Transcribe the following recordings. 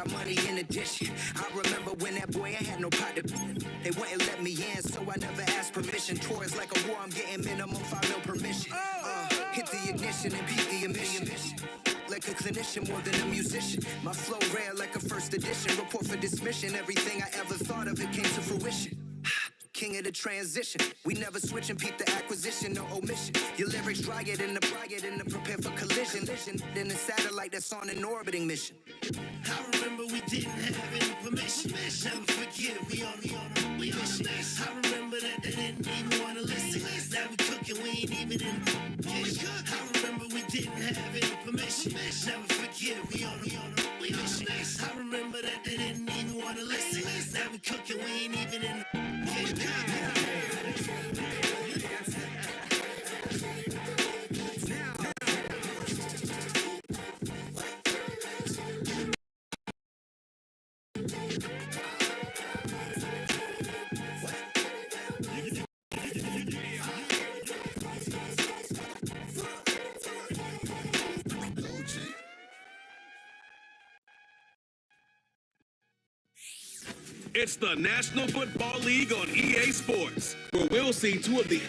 got money in addition. I remember when that boy, I had no pot to they wouldn't let me in, so I never asked permission. Tours like a war, I'm getting minimum 5 mil permission. Hit the ignition and beat the emission. Like a clinician more than a musician. My flow rare like a first edition. Report for dismission. Everything I ever thought of, it came to fruition. King of the transition. We never switch and peep the acquisition, no omission. Your lyrics dry it in the prepare for collision. Then the satellite that's on an orbiting mission. I remember we didn't have any permission. Never forget we on a mission. I remember that they didn't even want to listen. Now we cooking, we ain't even in the kitchen. I remember we didn't have any permission. Never forget we on a mission. I remember that they didn't even want to listen. Now we cooking, we ain't even in the kitchen. It's the National Football League on EA Sports, where we'll see two of the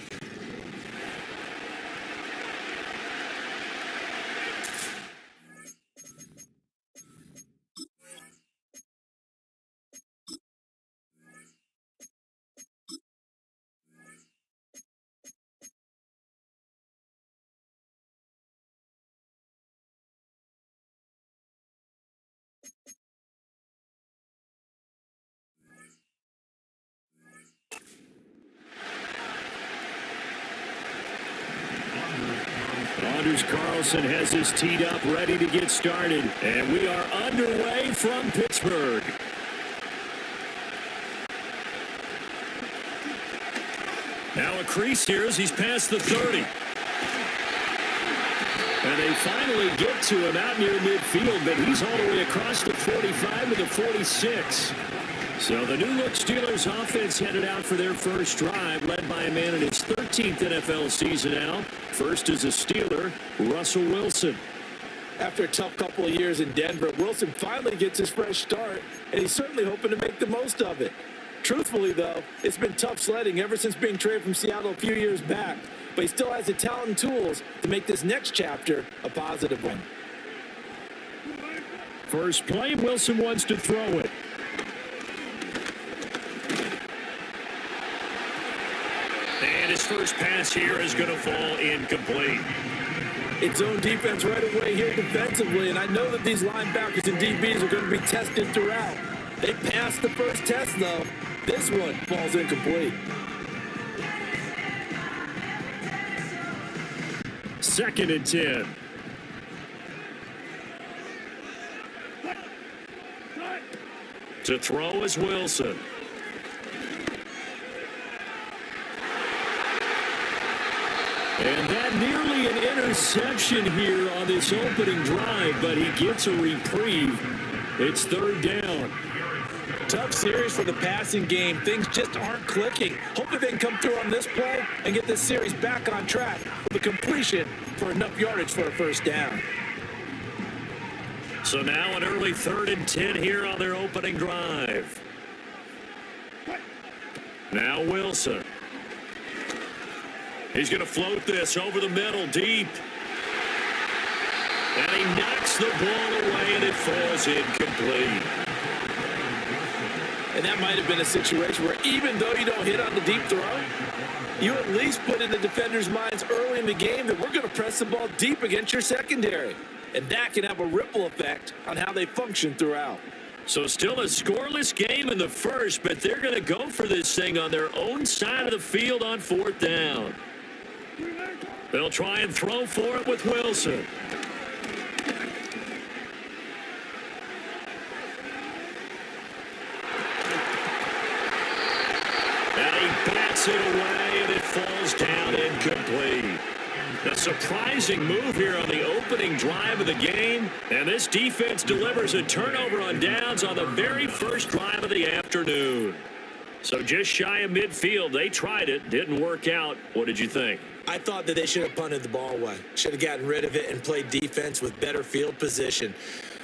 Anders Carlson has his teed up, ready to get started. And we are underway from Pittsburgh. Now a crease here as he's past the 30. And they finally get to him out near midfield, but he's all the way across the 45 to the 46. So the new-look Steelers offense headed out for their first drive, led by a man in his 13th NFL season now. First as a Steeler, Russell Wilson. After a tough couple of years in Denver, Wilson finally gets his fresh start, and he's certainly hoping to make the most of it. Truthfully, though, it's been tough sledding ever since being traded from Seattle a few years back, but he still has the talent and tools to make this next chapter a positive one. First play, Wilson wants to throw it. And his first pass here is going to fall incomplete. It's zone defense right away here defensively, and I know that these linebackers and DBs are going to be tested throughout. They passed the first test, though. This one falls incomplete. Second and 10. To throw is Wilson. And that nearly an interception here on this opening drive, but he gets a reprieve. It's third down. Tough series for the passing game. Things just aren't clicking. Hopefully they can come through on this play and get this series back on track with a completion for enough yardage for a first down. So now an early 3rd and 10 here on their opening drive. Now Wilson. He's going to float this over the middle, deep. And he knocks the ball away, and it falls incomplete. And that might have been a situation where even though you don't hit on the deep throw, you at least put in the defender's minds early in the game that we're going to press the ball deep against your secondary. And that can have a ripple effect on how they function throughout. So still a scoreless game in the first, but they're going to go for this thing on their own side of the field on 4th down. They'll try and throw for it with Wilson. And he bats it away, and it falls down incomplete. A surprising move here on the opening drive of the game. And this defense delivers a turnover on downs on the very first drive of the afternoon. So just shy of midfield. They tried it. Didn't work out. What did you think? I thought that they should have punted the ball away. Should have gotten rid of it and played defense with better field position.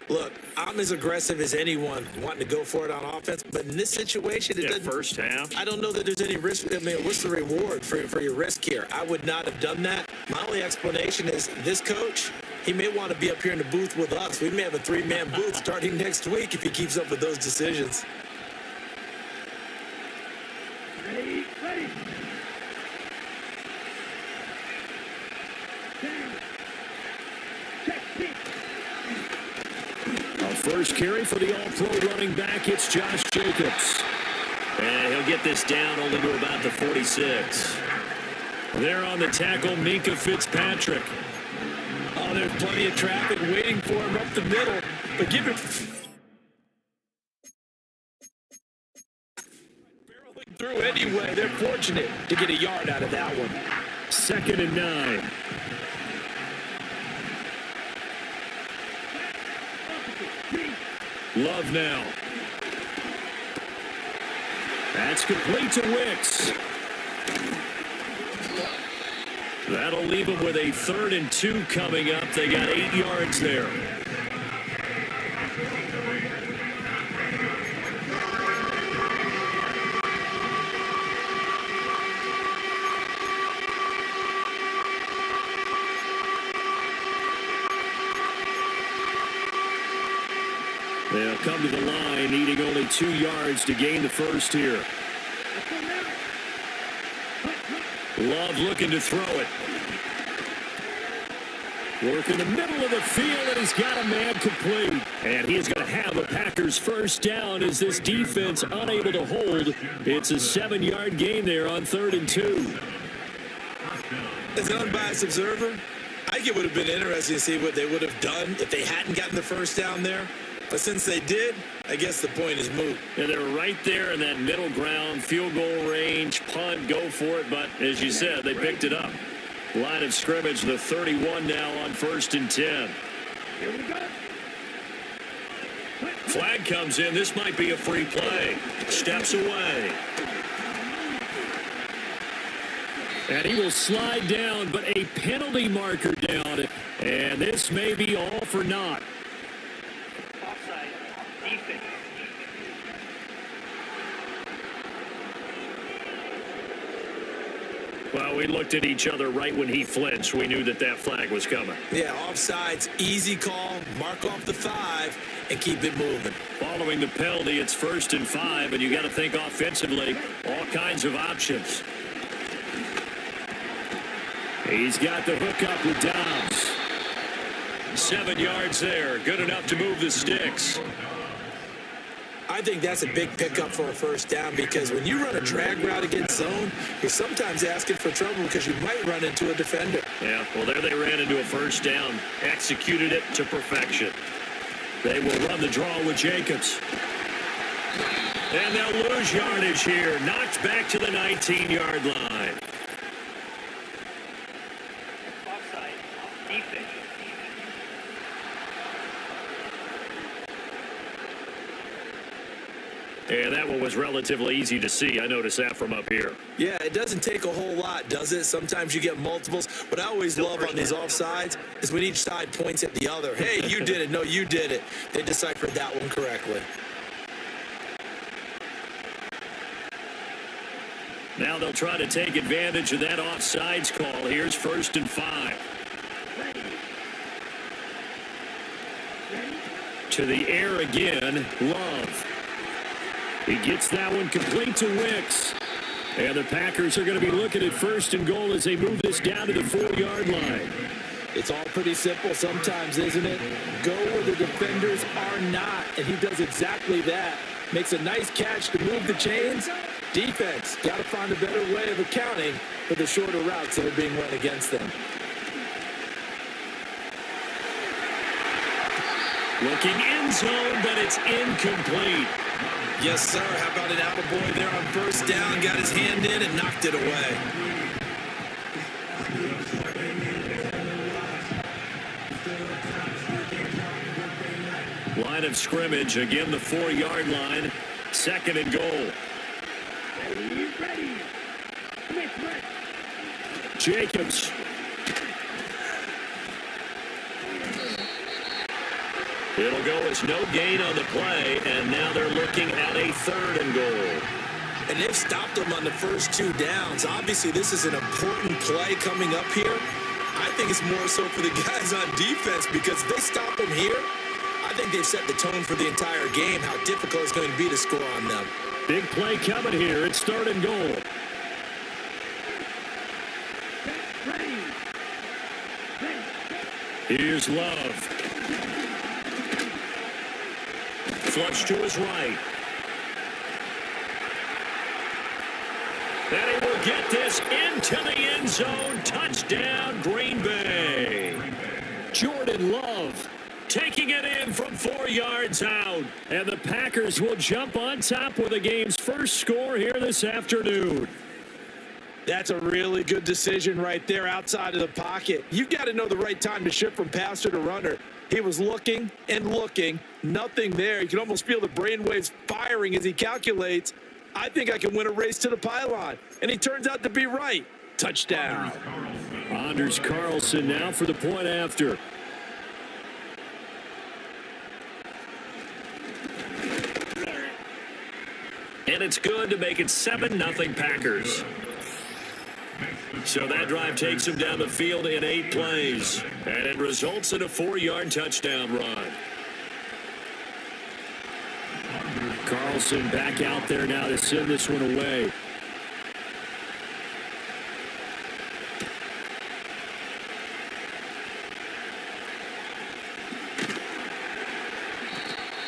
Look, I'm as aggressive as anyone wanting to go for it on offense, but in this situation, it doesn't. First half. I don't know that there's any risk. I mean, what's the reward for your risk here? I would not have done that. My only explanation is this coach, he may want to be up here in the booth with us. We may have a 3-man booth starting next week if he keeps up with those decisions. Ready. First carry for the all-pro running back, it's Josh Jacobs. And he'll get this down only to about the 46. There on the tackle, Minka Fitzpatrick. Oh, there's plenty of traffic waiting for him up the middle. But give him... barreling through anyway. They're fortunate to get a yard out of that one. 2nd and 9. Love now. That's complete to Wicks. That'll leave them with a 3rd and 2 coming up. They got 8 yards there. They'll come to the line, needing only 2 yards to gain the first here. Love looking to throw it. Work in the middle of the field, and he's got a man complete. And he is going to have a Packers first down as this defense unable to hold. It's a 7-yard gain there on 3rd and 2. As an unbiased observer, I think it would have been interesting to see what they would have done if they hadn't gotten the first down there. But since they did, I guess the point is moot. And they're right there in that middle ground, field goal range, punt, go for it. But as you said, they picked it up. Line of scrimmage, the 31 now on 1st and 10. Here we go. Flag comes in. This might be a free play. Steps away. And he will slide down, but a penalty marker down. And this may be all for naught. Well, we looked at each other right when he flinched. We knew that that flag was coming. Yeah, offsides, easy call, mark off the 5, and keep it moving. Following the penalty, it's 1st and 5, and you got to think offensively, all kinds of options. He's got the hook up with Dobbs. 7 yards there, good enough to move the sticks. I think that's a big pickup for a first down because when you run a drag route against zone, you're sometimes asking for trouble because you might run into a defender. Yeah, well, there they ran into a first down, executed it to perfection. They will run the draw with Jacobs. And they'll lose yardage here, knocked back to the 19-yard line. And that one was relatively easy to see. I noticed that from up here. Yeah, it doesn't take a whole lot, does it? Sometimes you get multiples. What I always love on these offsides is when each side points at the other. Hey, you did it. No, you did it. They deciphered that one correctly. Now they'll try to take advantage of that offsides call. Here's 1st and 5. To the air again, Love. He gets that one complete to Wicks. And the Packers are going to be looking at 1st and goal as they move this down to the 4-yard line. It's all pretty simple sometimes, isn't it? Go where the defenders are not, and he does exactly that. Makes a nice catch to move the chains. Defense, got to find a better way of accounting for the shorter routes that are being run against them. Looking end zone, but it's incomplete. Yes, sir. How about an attaboy there on 1st down? Got his hand in and knocked it away. Line of scrimmage, again the 4-yard line. 2nd and goal. Ready. Jacobs. It'll go as no gain on the play, and now they're looking at a 3rd and goal. And they've stopped them on the first 2 downs. Obviously, this is an important play coming up here. I think it's more so for the guys on defense because if they stop them here, I think they've set the tone for the entire game, how difficult it's going to be to score on them. Big play coming here. It's 3rd and goal. Here's Love. Flush to his right. And he will get this into the end zone. Touchdown, Green Bay. Jordan Love taking it in from 4 yards out. And the Packers will jump on top with the game's first score here this afternoon. That's a really good decision right there outside of the pocket. You've got to know the right time to shift from passer to runner. He was looking and looking, nothing there. You can almost feel the brainwaves firing as he calculates, I think I can win a race to the pylon. And he turns out to be right. Touchdown. Anders Carlson now for the point after. And it's good to make it 7-0 Packers. So that drive takes him down the field in 8 plays. And it results in a 4-yard touchdown run. Carlson back out there now to send this one away.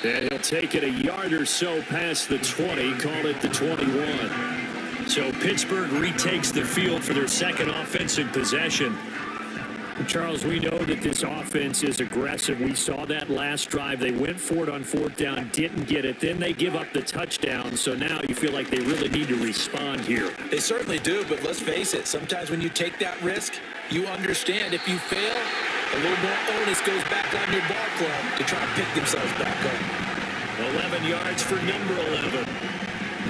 And he'll take it a yard or so past the 20, call it the 21. So Pittsburgh retakes the field for their second offensive possession. Charles, we know that this offense is aggressive. We saw that last drive. They went for it on 4th down, didn't get it. Then they give up the touchdown. So now you feel like they really need to respond here. They certainly do, but let's face it. Sometimes when you take that risk, you understand if you fail, a little more onus goes back on your ball club to try and pick themselves back up. 11 yards for number 11.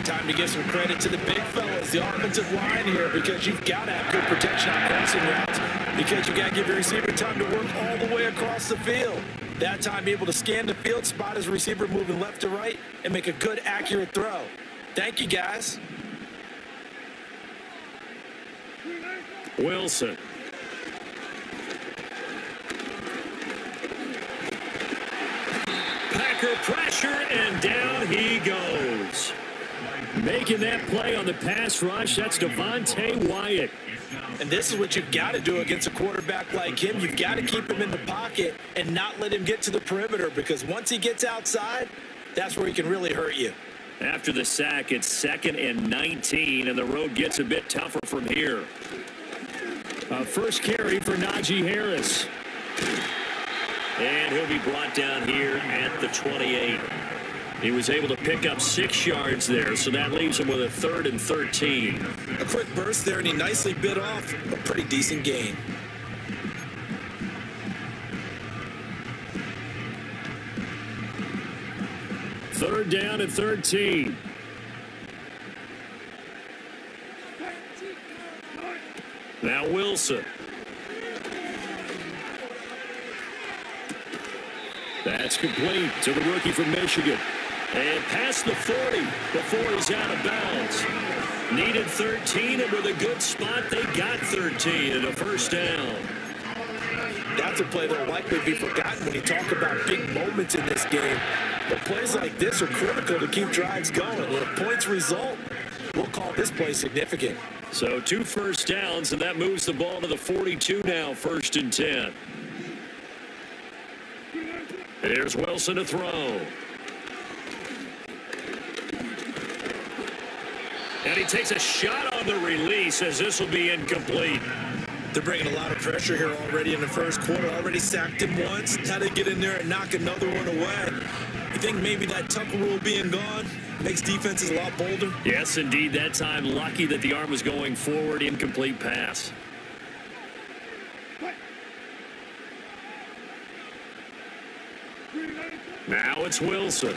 Time to give some credit to the big fellas, the offensive line here, because you've got to have good protection on crossing routes, because you got to give your receiver time to work all the way across the field. That time, be able to scan the field, spot his receiver moving left to right, and make a good, accurate throw. Thank you, guys. Wilson. Packer pressure, and down he goes. Making that play on the pass rush, that's Devontae Wyatt. And this is what you've got to do against a quarterback like him. You've got to keep him in the pocket and not let him get to the perimeter, because once he gets outside, that's where he can really hurt you. After the sack, it's 2nd and 19, and the road gets a bit tougher from here. First carry for Najee Harris. And he'll be brought down here at the 28. He was able to pick up 6 yards there, so that leaves him with a 3rd and 13. A quick burst there, and he nicely bit off a pretty decent gain. Third down and 13. Now Wilson. That's complete to the rookie from Michigan. And past the 40 before he's out of bounds. Needed 13, and with a good spot, they got 13 and a first down. That's a play that will likely be forgotten when you talk about big moments in this game. But plays like this are critical to keep drives going. And if points result, we'll call this play significant. So 2 first downs, and that moves the ball to the 42 now, 1st and 10. Here's Wilson to throw. And he takes a shot on the release as this will be incomplete. They're bringing a lot of pressure here already in the first quarter. Already sacked him once. How to get in there and knock another one away. You think maybe that Tucker rule being gone makes defenses a lot bolder? Yes, indeed. That time, lucky that the arm was going forward. Incomplete pass. Now it's Wilson.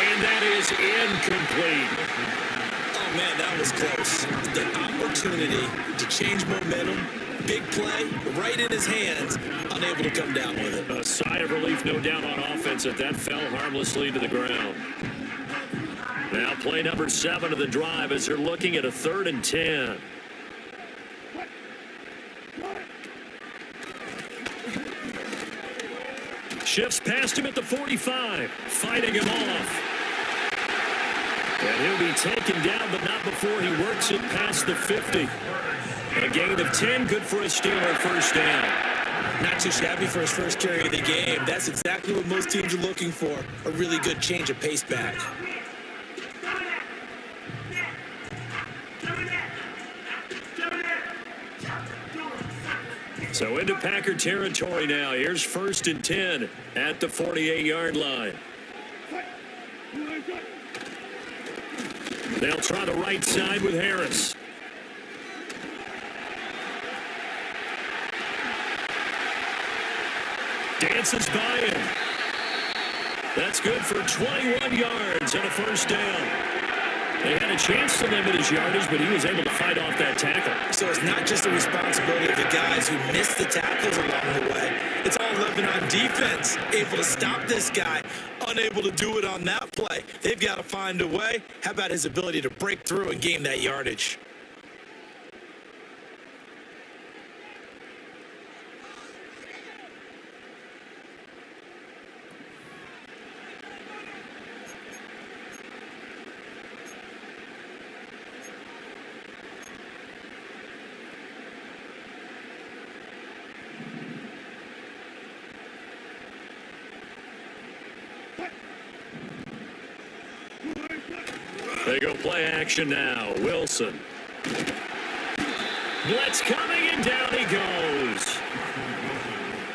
And that is incomplete. Oh, man, that was close. The opportunity to change momentum Big play, right in his hands, unable to come down with it. A sigh of relief, no doubt, on offense that fell harmlessly to the ground. Now play number 7 of the drive as they're looking at a 3rd and 10. Shifts past him at the 45, fighting him off. And he'll be taken down, but not before he works it past the 50. A gain of 10, good for a Steeler first down. Not too shabby for his first carry of the game. That's exactly what most teams are looking for, a really good change of pace back. So into Packer territory now. Here's 1st and 10 at the 48-yard line. They'll try the right side with Harris. Dances by him. That's good for 21 yards and a first down. They had a chance to limit his yardage, but he was able to fight off that tackle. So it's not just the responsibility of the guys who missed the tackles along the way. It's all living on defense, able to stop this guy, unable to do it on that play. They've got to find a way. How about his ability to break through and gain that yardage? They go play action now. Wilson. Blitz coming, and down he goes.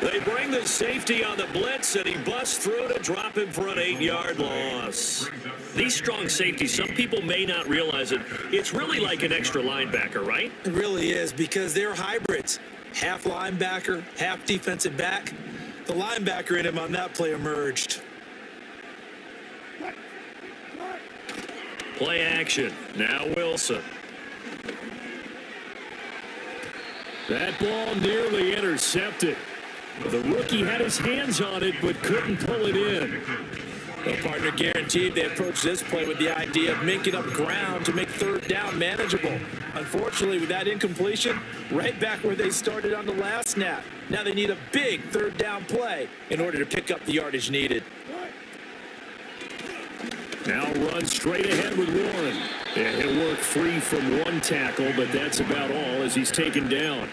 They bring the safety on the blitz, and he busts through to drop him for an 8-yard loss. These strong safeties, some people may not realize it. It's really like an extra linebacker, right? It really is, because they're hybrids. Half linebacker, half defensive back. The linebacker in him on that play emerged. Play action. Now Wilson. That ball nearly intercepted. The rookie had his hands on it but couldn't pull it in. The partner guaranteed they approached this play with the idea of making up ground to make 3rd down manageable. Unfortunately, with that incompletion, right back where they started on the last snap. Now they need a big 3rd down play in order to pick up the yardage needed. Now run straight ahead with Warren. And he'll work free from one tackle, but that's about all as he's taken down.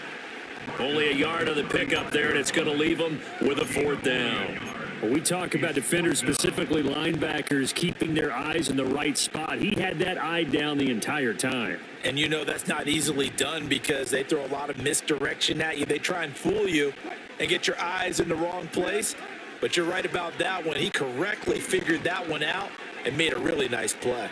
Only a yard on the pickup there, and it's going to leave him with a 4th down. When we talk about defenders, specifically linebackers, keeping their eyes in the right spot, he had that eye down the entire time. And you know that's not easily done because they throw a lot of misdirection at you. They try and fool you and get your eyes in the wrong place. But you're right about that one. He correctly figured that one out and made a really nice play.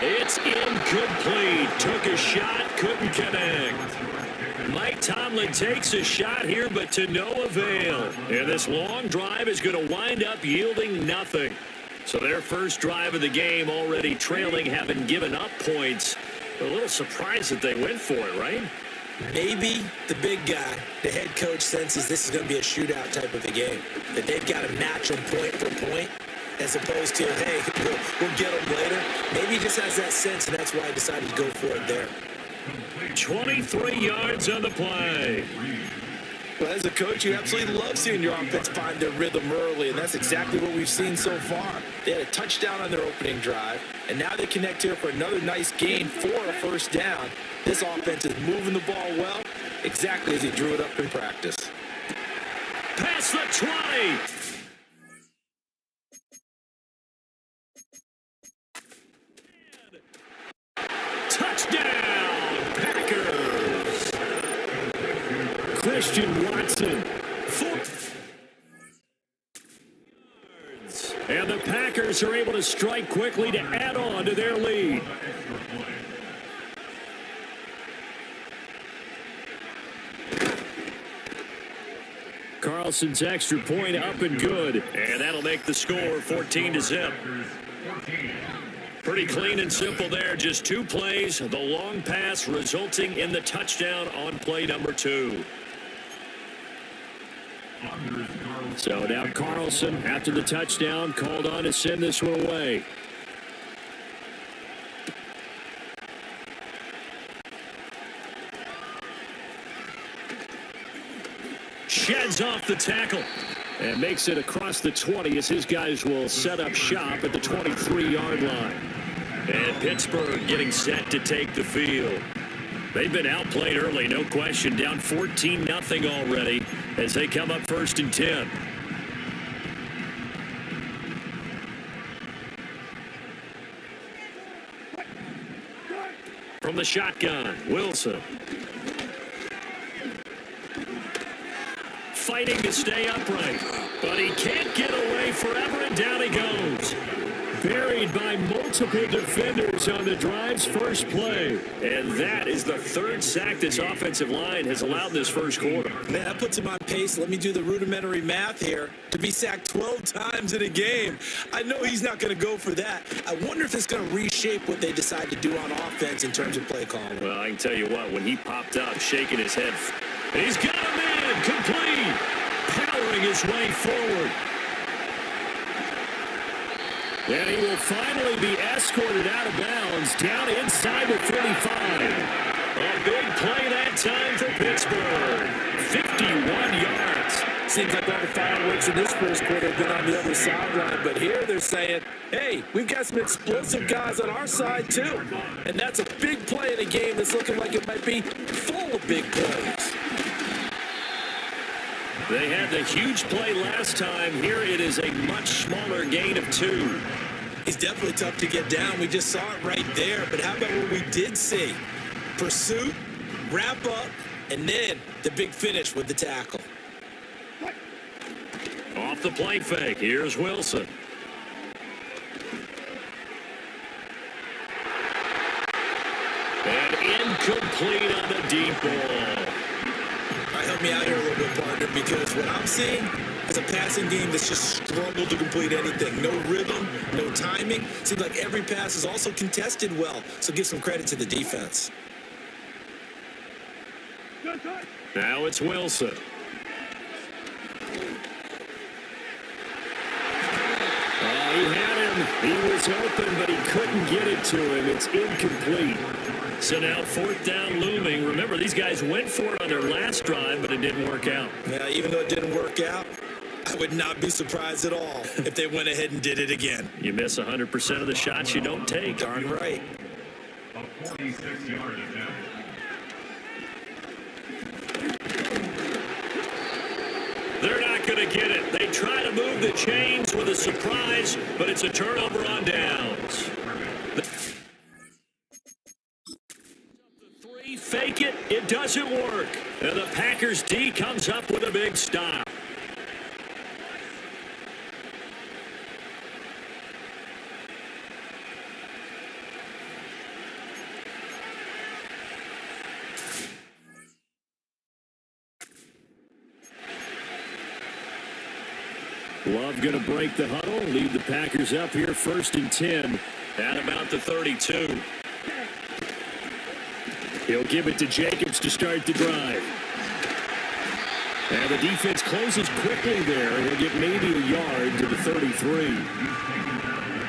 It's incomplete. Took a shot, couldn't connect. Mike Tomlin takes a shot here, but to no avail. And this long drive is going to wind up yielding nothing. So their first drive of the game already trailing, having given up points. A little surprised that they went for it, right? Maybe the big guy, the head coach, senses this is going to be a shootout type of a game. That they've got to match them point for point, as opposed to, hey, we'll get them later. Maybe he just has that sense, and that's why he decided to go for it there. 23 yards on the play. Well, as a coach, you absolutely love seeing your offense find their rhythm early, and that's exactly what we've seen so far. They had a touchdown on their opening drive, and now they connect here for another nice gain for a first down. This offense is moving the ball well, exactly as he drew it up in practice. Past the 20. Touchdown, Packers. Christian Watson, 4 yards. And the Packers are able to strike quickly to add on to their lead. Carlson's extra point up and good. And that'll make the score 14-0. Pretty clean and simple there. Just 2 plays. The long pass resulting in the touchdown on play number 2. So now Carlson, after the touchdown, called on to send this one away. Sheds off the tackle and makes it across the 20 as his guys will set up shop at the 23-yard line. And Pittsburgh getting set to take the field. They've been outplayed early, no question. Down 14-0 already as they come up 1st and 10. From the shotgun, Wilson. Fighting to stay upright, but he can't get away forever, and down he goes. Buried by multiple defenders on the drive's first play. And that is the 3rd sack this offensive line has allowed in this first quarter. Man, that puts him on pace. Let me do the rudimentary math here. To be sacked 12 times in a game. I know he's not going to go for that. I wonder if it's going to reshape what they decide to do on offense in terms of play calling. Well, I can tell you what, when he popped up, shaking his head, he's got a man, complete, powering his way forward. And he will finally be escorted out of bounds down inside the 35. A big play that time for Pittsburgh. 51 yards. Seems like all the fireworks in this first quarter have been on the other sideline, but here they're saying, hey, we've got some explosive guys on our side too. And that's a big play in a game that's looking like it might be full of big plays. They had the huge play last time. Here it is a much smaller gain of 2. He's definitely tough to get down. We just saw it right there. But how about what we did see? Pursuit, wrap up, and then the big finish with the tackle. Off the play fake. Here's Wilson. And incomplete on the deep ball. Help me out here a little bit, partner, because what I'm seeing is a passing game that's just struggled to complete anything. No rhythm, no timing. Seems like every pass is also contested well, so give some credit to the defense. Now it's Wilson. He had him. He was open, but he couldn't get it to him. It's incomplete. So now 4th down looming. Remember, these guys went for it on their last drive, but it didn't work out. Yeah, even though it didn't work out, I would not be surprised at all if they went ahead and did it again. You miss 100% of the shots you don't take. Darn right. A 46-yard attempt. They're not going to get it. They try to move the chains with a surprise, but it's a turnover on downs. Fake it, it doesn't work. And the Packers D comes up with a big stop. Love going to break the huddle, lead the Packers up here 1st and 10 at about the 32. He'll give it to Jacobs to start the drive. And the defense closes quickly there. He'll get maybe a yard to the 33.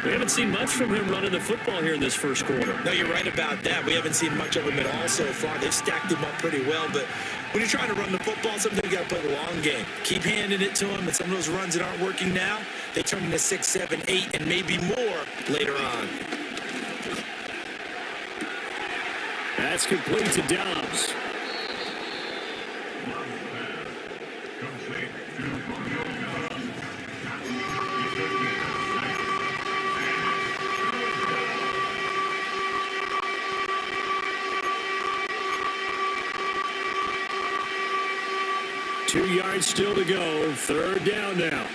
We haven't seen much from him running the football here in this first quarter. No, you're right about that. We haven't seen much of him at all so far. They've stacked him up pretty well, but when you're trying to run the football, sometimes you got to play the long game. Keep handing it to him, and some of those runs that aren't working now, they turn into 6, 7, 8, and maybe more later on. That's complete to Dobbs. 2 yards still to go. 3rd down now.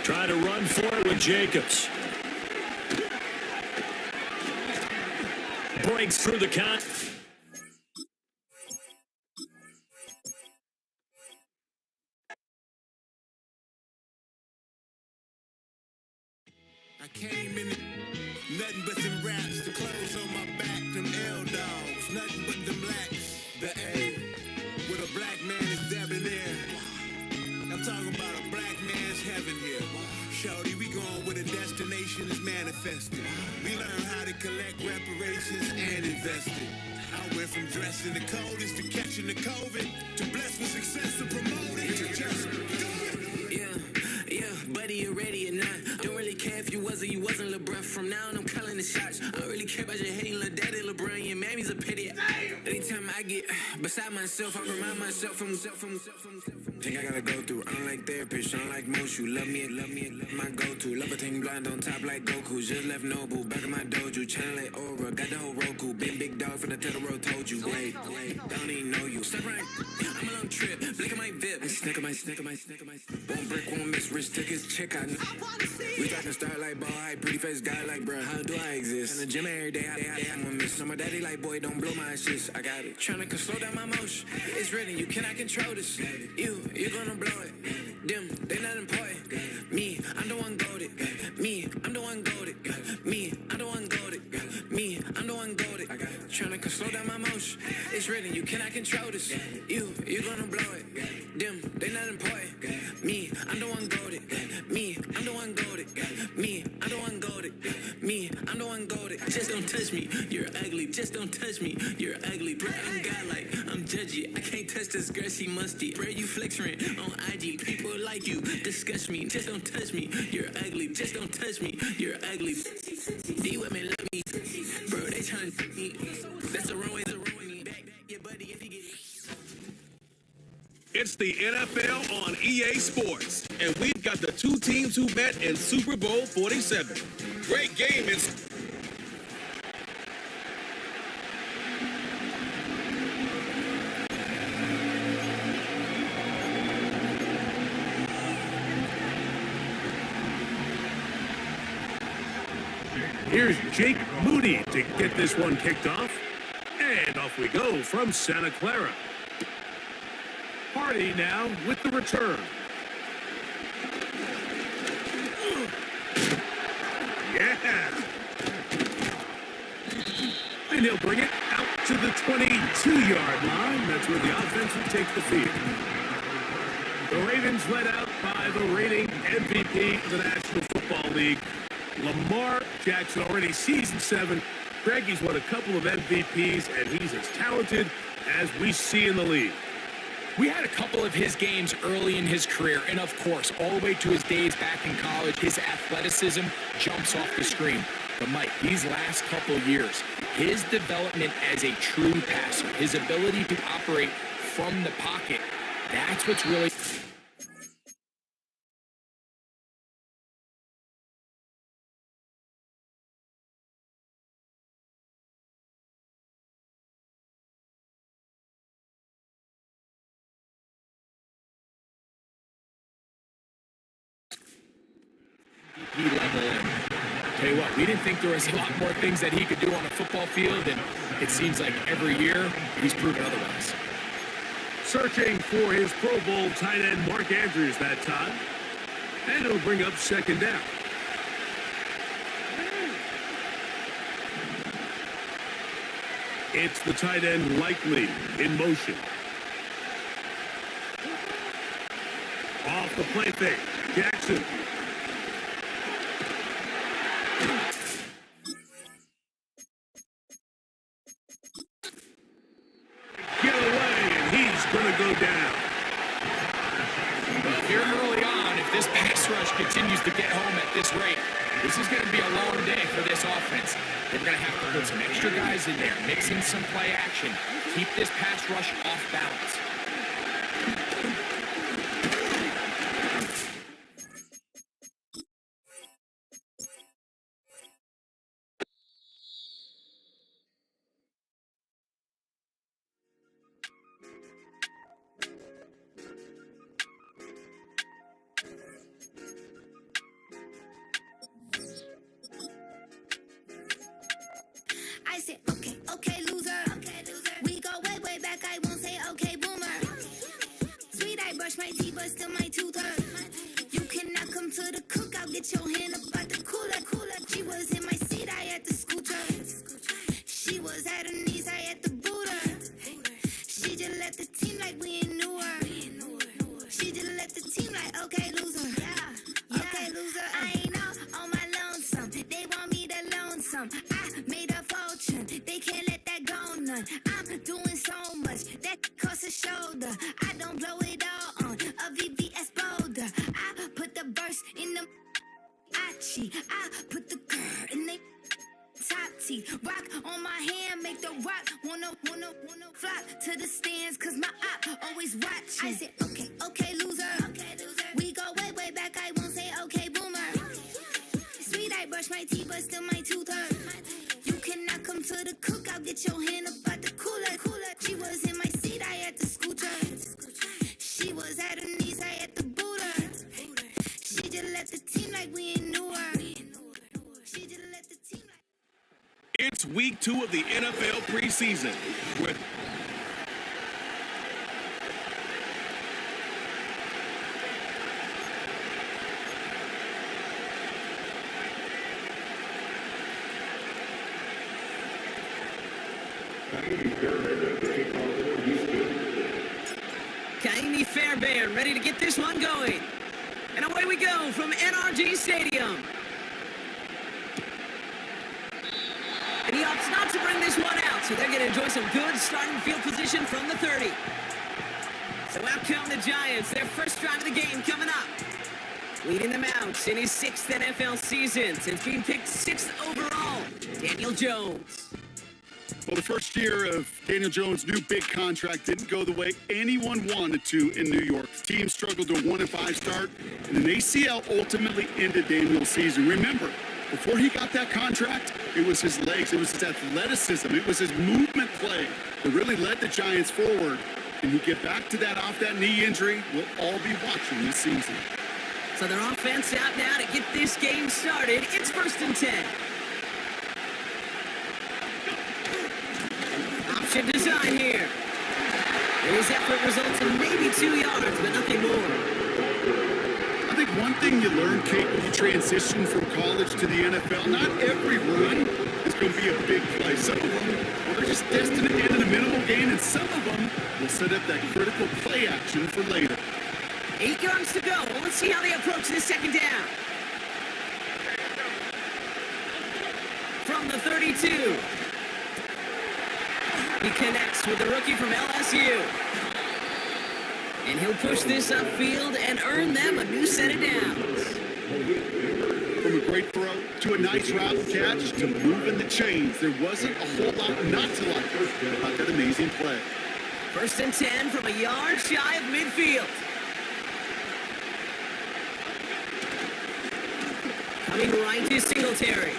Trying to run for it with Jacobs. Breaks through the count. invested. I went from dressing the coldest to catching the COVID to blessed with success to promote it to just do it. Yeah, buddy, you ready or not? Don't really care if you was or you wasn't LeBron. From now on, I'm calling the shots. I don't really care about your hating little daddy LeBron. Your mammy's a pity. Anytime I get beside myself, I remind myself from. Think I gotta go through. I don't like therapists, I don't like most. You love me, my go-to. Love a team blind on top like Goku. Just left Noble, back in my dojo. Channel like Aura, got the whole Roku. Big dog from the Tether Road told you. Wait, don't even know you. Step right, I'm a long trip. Blink at my VIP. I snicker my. Won't break, won't miss. Rich took his check out. We talking start like ball high, pretty face guy like bruh. How do I exist? In the gym every day, I'm gonna miss. So my daddy like boy, don't blow my assist. I got it. Tryna slow down my motion. It's written, you cannot control this. You gonna blow it. Them, they not important. Me, I'm the one goaded. Me, I'm the one goaded. Me, I'm the one goaded. Me, I'm the one goaded. Tryna slow down my motion. It's written, you cannot control this. You gonna blow it. Them, they not important. Me, I'm the one goaded. Me, I'm the one goaded. Me, I'm the one goaded. Me, I'm the one goaded. Just don't touch me, you're ugly. Just don't touch me, you're ugly. Bro, I'm godlike, I'm judgy. I can't touch this girl, she musty. Bro, you flexing on IG. People like you disgust me. Just don't touch me, you're ugly. Just don't touch me, you're ugly. These women love me. Bro, they trying to me. That's the wrong way to ruin me. Back your buddy if he get it. It's the NFL on EA Sports, and we've got the two teams who met in Super Bowl 47. Great game is. Here's Jake Moody to get this one kicked off. And off we go from Santa Clara. Hardy now with the return. Yeah. And he'll bring it out to the 22-yard line. That's where the offense will take the field. The Ravens led out by the reigning MVP of the National Football League, Lamar Jackson, already season 7. Greg, he's won a couple of MVPs, and he's as talented as we see in the league. We had a couple of his games early in his career, and of course, all the way to his days back in college, his athleticism jumps off the screen. But Mike, these last couple of years, his development as a true passer, his ability to operate from the pocket, that's what's really... Tell you what, we didn't think there was a lot more things that he could do on a football field, and it seems like every year he's proven otherwise. Searching for his Pro Bowl tight end Mark Andrews that time. And it'll bring up second down. It's the tight end Likely in motion. Off the play fake, Jackson. Get away, and he's going to go down. Well, here early on, if this pass rush continues to get home at this rate, this is going to be a long day for this offense. They're going to have to put some extra guys in there, mix in some play action, keep this pass rush off balance. I said, okay, loser. We go way back, I won't say okay, boomer. Sweet, I brush my teeth, but still my tooth hurt. You cannot come to the cookout, get your hand up out the cooler. She was in my seat, I had to scooter. She was at her knees, I had to boot her. She just left the team like we ain't knew her. She just left the team like, okay, loser. Okay, loser. I ain't all on my lonesome. They want me to loan some. I made a fortune. They can't let that I'm doing so much that costs a shoulder. I don't blow it all on a VVS boulder. I put the verse in the I put the girl in the top teeth. Rock on my hand, make the rock wanna flop to the stands, cause my op always watching. I said, okay, loser. We go way back, I won't say okay, boomer. Sweet, I brush my teeth, but still my tooth hurt. You cannot come to the cookout, get your hand up out the cooler. She was in my seat, I had to scoot her. She was at her knees, I had to boot her. She just left the team like we ain't knew her. She just left the team like... It's week 2 of the NFL preseason. With Kaimi Fairbairn ready to get this one going. And away we go from NRG Stadium. And he opts not to bring this one out, so they're going to enjoy some good starting field position from the 30. So out come the Giants, their first drive of the game coming up. Leading them out in his 6th NFL season since being picked 6th overall, Daniel Jones. Well, the first year of Daniel Jones' new big contract didn't go the way anyone wanted to in New York. The team struggled to a 1-5 start, and an ACL ultimately ended Daniel's season. Remember, before he got that contract, it was his legs, it was his athleticism, it was his movement play that really led the Giants forward. Can he get back to that off that knee injury? We'll all be watching this season. So their offense out now to get this game started. It's 1st and 10. Option design here. His effort results in maybe 2 yards, but nothing more. I think one thing you learn, Kate, when you transition from college to the NFL, not every run is going to be a big play. Some of them, well, they're just destined to end in a minimal gain, and some of them will set up that critical play action for later. 8 yards to go. Well, let's see how they approach this second down. From the 32. He connects with the rookie from LSU. And he'll push this upfield and earn them a new set of downs. From a great throw to a nice route catch to moving the chains, there wasn't a whole lot not to like about that amazing play. 1st and 10 from a yard shy of midfield. Coming right to Singletary.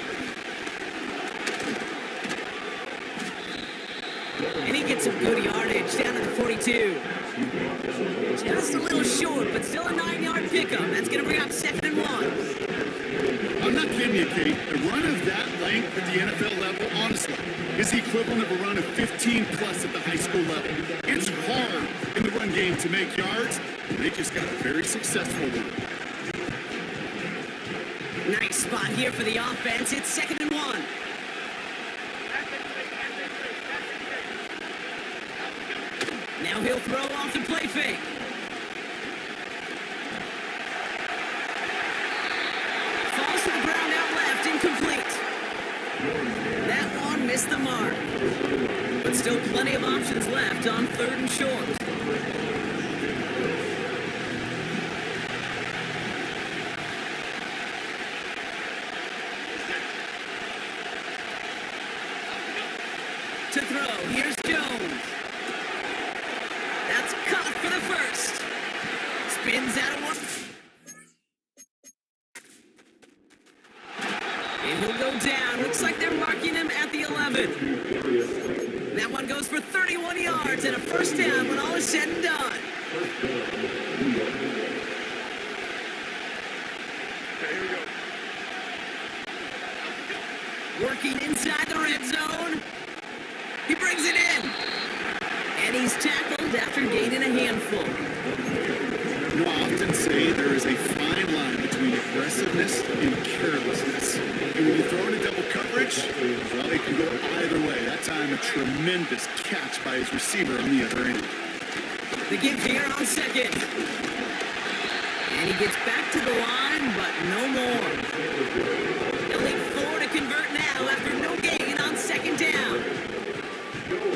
And he gets some good yardage down to the 42. Just a little short, but still a 9-yard pickup. That's going to bring up 2nd and 1. I'm not kidding you, Kate. A run of that length at the NFL level, honestly, is the equivalent of a run of 15-plus at the high school level. It's hard in the run game to make yards, and they just got a very successful one. Nice spot here for the offense. It's 2nd and 1. Now he'll throw off the play fake. Falls to the ground out left, incomplete. That one missed the mark. But still plenty of options left on 3rd and short. To throw, here's Jones. That's caught for the first. Spins out of one. And he'll go down. Looks like they're marking him at the 11. That one goes for 31 yards and a 1st down when all is said and done. Working inside the red zone. He brings it in. And he's tackled after gaining a handful. You know, I often say there is a fine line between aggressiveness and carelessness. And when you throw in a double coverage, well, it can go either way. That time, a tremendous catch by his receiver on the other end. The give here on 2nd. And he gets back to the line, but no more. They'll need 4 to convert now after no gain on 2nd down.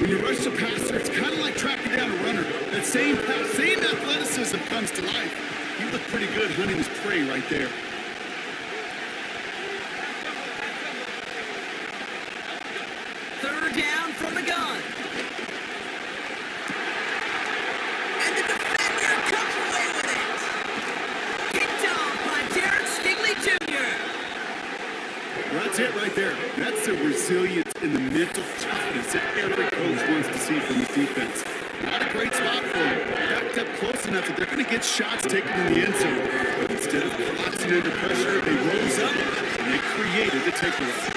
We When you rush the passer, it's kind of like tracking down a runner. That same pass, same athleticism comes to life. He looked pretty good hunting his prey right there. Third down from the gun. And the defender comes away with it. Picked off by Derek Stingley Jr. Well, that's it right there. That's the resilience and the mental toughness that every coach wants to see from his defense. Not a great spot for him. Backed up close enough that they're going to get shots taken in the end zone. But instead of collapsing under pressure, they rose up and they created the takeaway.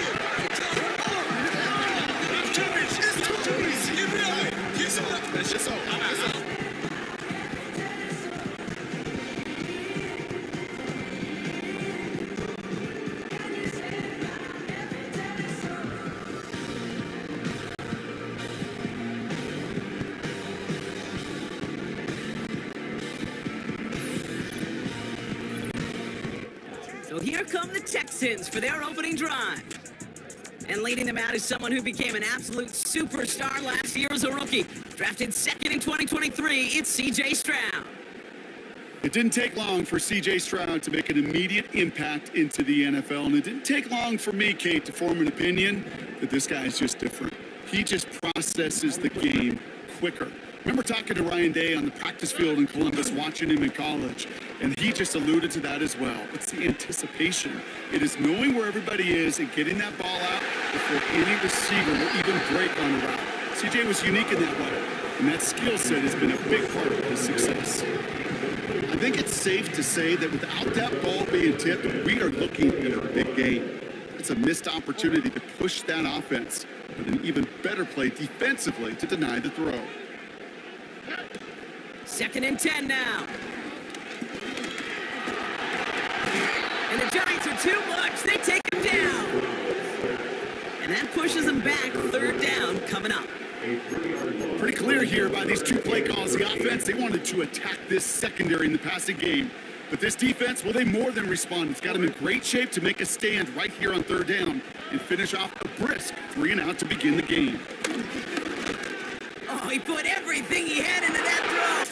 So here come the Texans for their opening drive. And leading them out is someone who became an absolute superstar last year as a rookie. Drafted second in 2023, it's C.J. Stroud. It didn't take long for C.J. Stroud to make an immediate impact into the NFL. And it didn't take long for me, Kate, to form an opinion that this guy is just different. He just processes the game quicker. Remember talking to Ryan Day on the practice field in Columbus, watching him in college, and he just alluded to that as well. It's the anticipation. It is knowing where everybody is and getting that ball out before any receiver will even break on the route. CJ was unique in that way, and that skill set has been a big part of his success. I think it's safe to say that without that ball being tipped, we are looking at a big game. It's a missed opportunity to push that offense, but an even better play defensively to deny the throw. Second and 10 now. And the Giants are too much. They take him down. And that pushes them back. Third down coming up. Pretty clear here by these two play calls. The offense, they wanted to attack this secondary in the passing game. But this defense, well, they more than respond. It's got them in great shape to make a stand right here on third down and finish off a brisk 3-and-out to begin the game. Oh, he put everything he had into that throw.